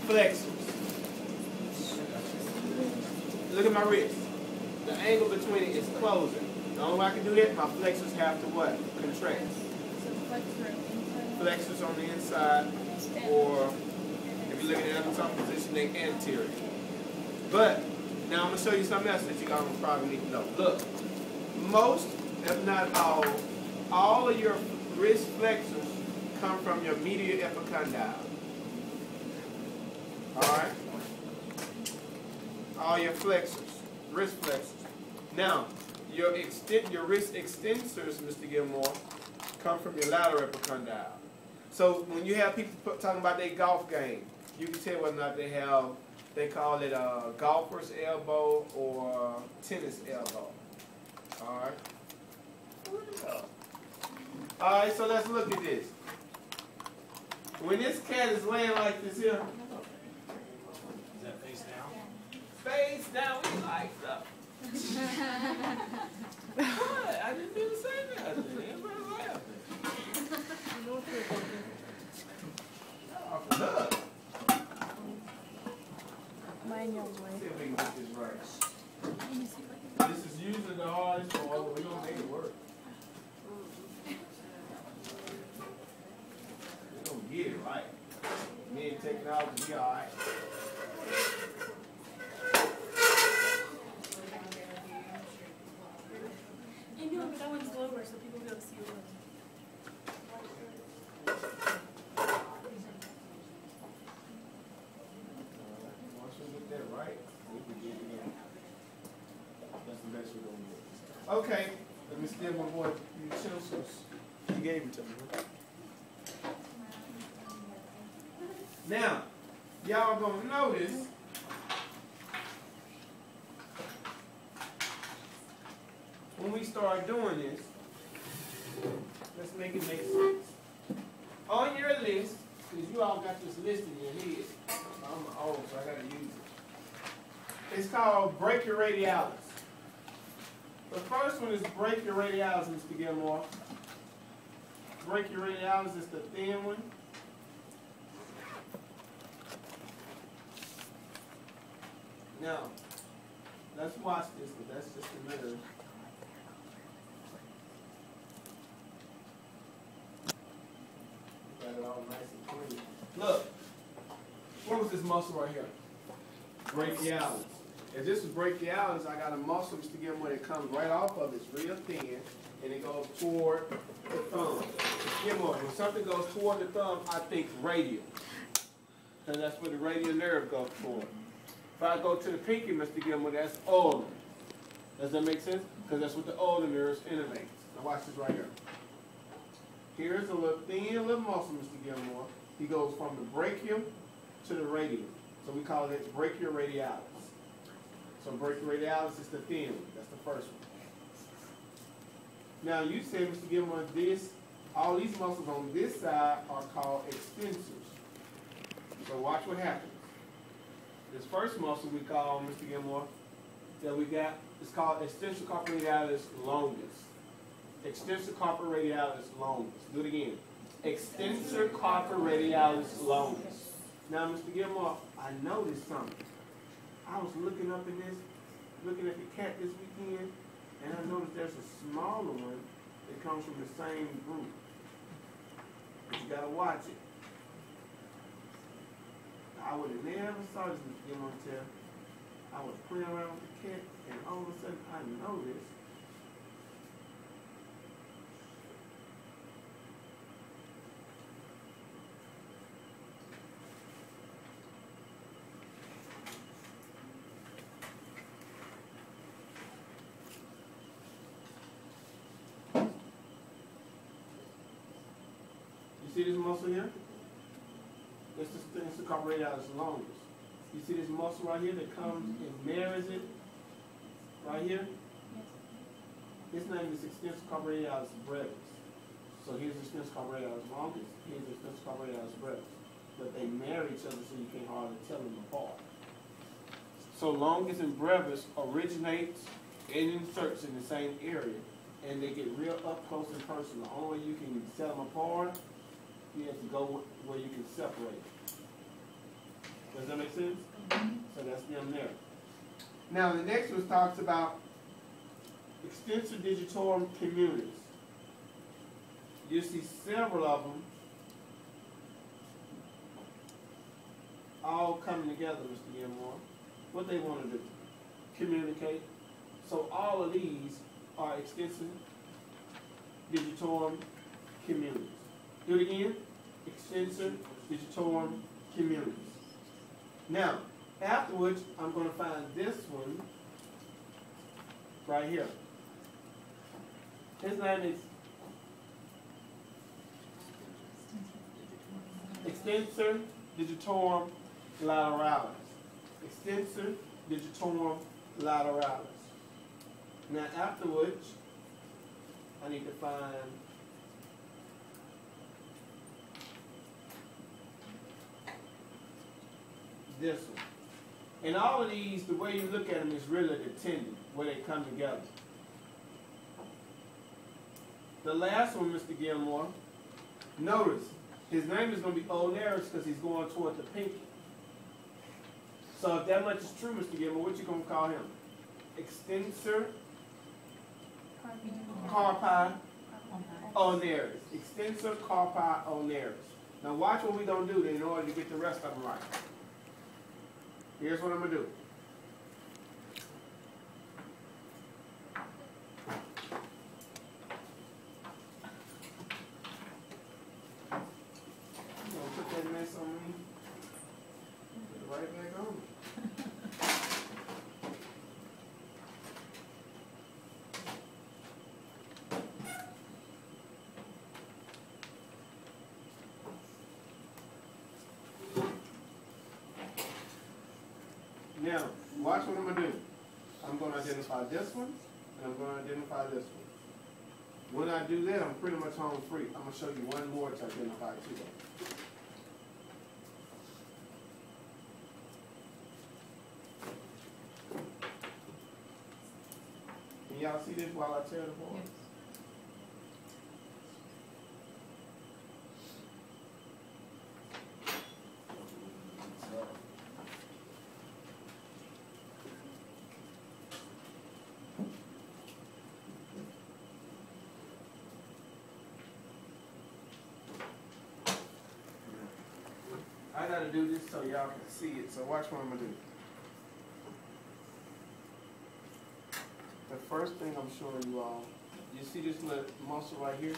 flexors. Look at my wrist. The angle between it is closing. The only way I can do that, my flexors have to what? Contract. Flexors on the inside, or if you look at the anatomical position, they anterior. But now I'm going to show you something else that you guys probably need to know. Look, most, if not all of your wrist flexors come from your medial epicondyle. Alright? All your flexors, wrist flexors. Now, your wrist extensors, Mr. Gilmore, come from your lateral epicondyle. So when you have people talking about their golf game, you can tell whether or not they call it a golfer's elbow or tennis elbow. Alright? Alright, so let's look at this. When this cat is laying like this here, is that face down? Face down, we like stuff. What? I didn't do the same thing. Everybody laughing. Look. Mine your way. See if we can get this right. This is usually the hardest one, but we're going to make it work. We're going to get it right. Me and technology, we all right. You know, but that one's lower, so people will be able to see it. Once we get that right, we can get it in. That's the best we're going to do. Okay, let me steal my boy utensils. He gave it to me. Now, y'all going to notice when we start doing this, let's make it make sense. On your list, because you all got this list in your head. I'm old, so I got to use it. It's called brachioradialis. The first one is brachioradialis, Mr. Gilmore. Brachioradialis is the thin one. Now, let's watch this, but that's just a nerve. Got it all nice and clean. Look, what was this muscle right here? Brachialis. If this was brachialis, I got a muscle, Mr. Gilmore, that comes right off of it. It's real thin, and it goes toward the thumb. Mr. Gilmore, when something goes toward the thumb, I think radial. Because that's where the radial nerve goes toward. If I go to the pinky, Mr. Gilmore, that's ulnar. Does that make sense? Because that's what the ulnar nerves innervate. Now watch this right here. Here's a little thin little muscle, Mr. Gilmore. He goes from the brachium to the radial. So we call it brachioradialis. So brachioradialis is the thin one. That's the first one. Now you said, Mr. Gilmore, all these muscles on this side are called extensors. So watch what happens. This first muscle we call, Mr. Gilmore, that we got, it's called extensor carpi radialis longus. Extensor carpi radialis longus. Do it again. Extensor carpi radialis longus. Now, Mr. Gilmore, I noticed something. I was looking up in this, looking at the cat this weekend, and I noticed there's a smaller one that comes from the same group. But you gotta watch it. I would have never saw this, Mr. Gilmore, until I was playing around with the cat, and all of a sudden I noticed see this muscle here? This is the extensor carpi radialis longus. You see this muscle right here that comes and marries it? Right here? His name is extensor carpi radialis brevis. So here's the extensor carpi radialis longus, here's the extensor carpi radialis brevis. But they marry each other so you can't hardly tell them apart. So longus and brevis originates and inserts in the same area, and they get real up close and personal. The only way you can tell them apart, you have to go where you can separate it. Does Does that make sense? So that's them there. Now the next one talks about extensor digitorum communis. You see several of them all coming together, Mr. Gilmore. What they want to do? Communicate. So all of these are extensor digitorum communis. Do it again. Extensor digitorum communis. Now, afterwards, I'm going to find this one right here. His name is extensor digitorum lateralis. Extensor digitorum lateralis. Now, afterwards, I need to find this one. And all of these, the way you look at them is really the tendon, where they come together. The last one, Mr. Gilmore, notice, his name is going to be ulnaris because he's going toward the pinky. So if that much is true, Mr. Gilmore, what you going to call him? Extensor carpi ulnaris. Extensor carpi ulnaris. Now watch what we're going to do in order to get the rest of them right. Here's what I'm going to do. I'm going to put that mess on me. Put it right back on me. Now, watch what I'm going to do. I'm going to identify this one, and I'm going to identify this one. When I do that, I'm pretty much home free. I'm going to show you one more to identify too. Can y'all see this while I tear the board? Yes. I got to do this so y'all can see it, so watch what I'm going to do. The first thing I'm showing you all, you see this little muscle right here?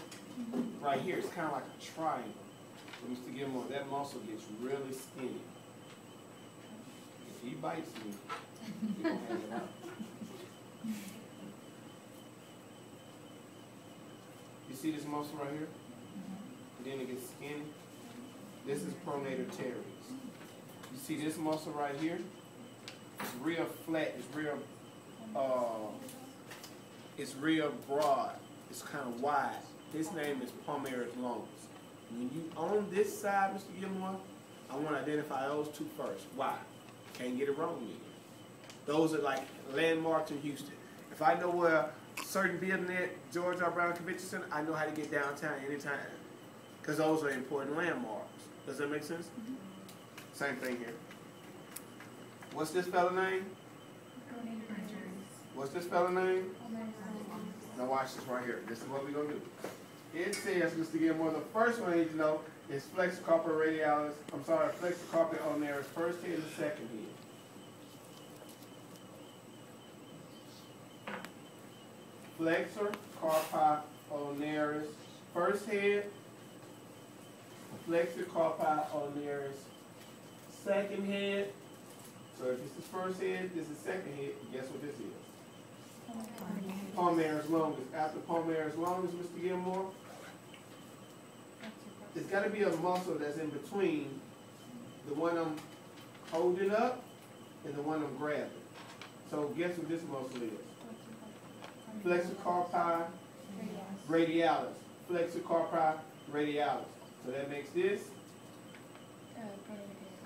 Right here, it's kind of like a triangle. But Mr. Gilmore, that muscle gets really skinny. If he bites me, he's going to have it out. You see this muscle right here? And then it gets skinny. This is pronator teres. You see this muscle right here? It's real flat. It's real broad. It's kind of wide. His name is palmaris longus. When you on this side, Mr. Gilmore, I want to identify those two first. Why? Can't get it wrong here. Those are like landmarks in Houston. If I know where a certain building at George R. Brown Convention Center, I know how to get downtown anytime. Because those are important landmarks. Does that make sense? Same thing here. What's this fella name? What's this fella name? Now watch this right here. This is what we're going to do. It says, Mr. Gilmore, the first one I need to know is flexor carpi radialis. I'm sorry, flexor carpi ulnaris, first head and second head. Flexor carpi ulnaris, first head. Flexor carpi ulnaris, second head. So if this is first head, this is second head. Guess what this is? Palmaris longus. After palmaris longus, Mr. Gilmore, there's got to be a muscle that's in between the one I'm holding up and the one I'm grabbing. So guess what this muscle is? Flexor carpi radialis. Flexor carpi radialis. So that makes this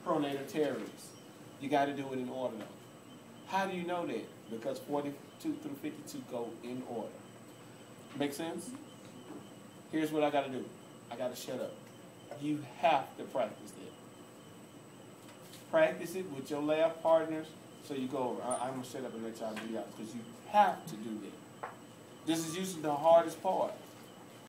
pronator teres. You got to do it in order though. How do you know that? Because 42 through 52 go in order. Make sense? Here's what I got to do. I got to shut up. You have to practice that. practice it with your lab partners. So you go over. I'm gonna shut up and let y'all do y'all because you have to do that. This is usually the hardest part.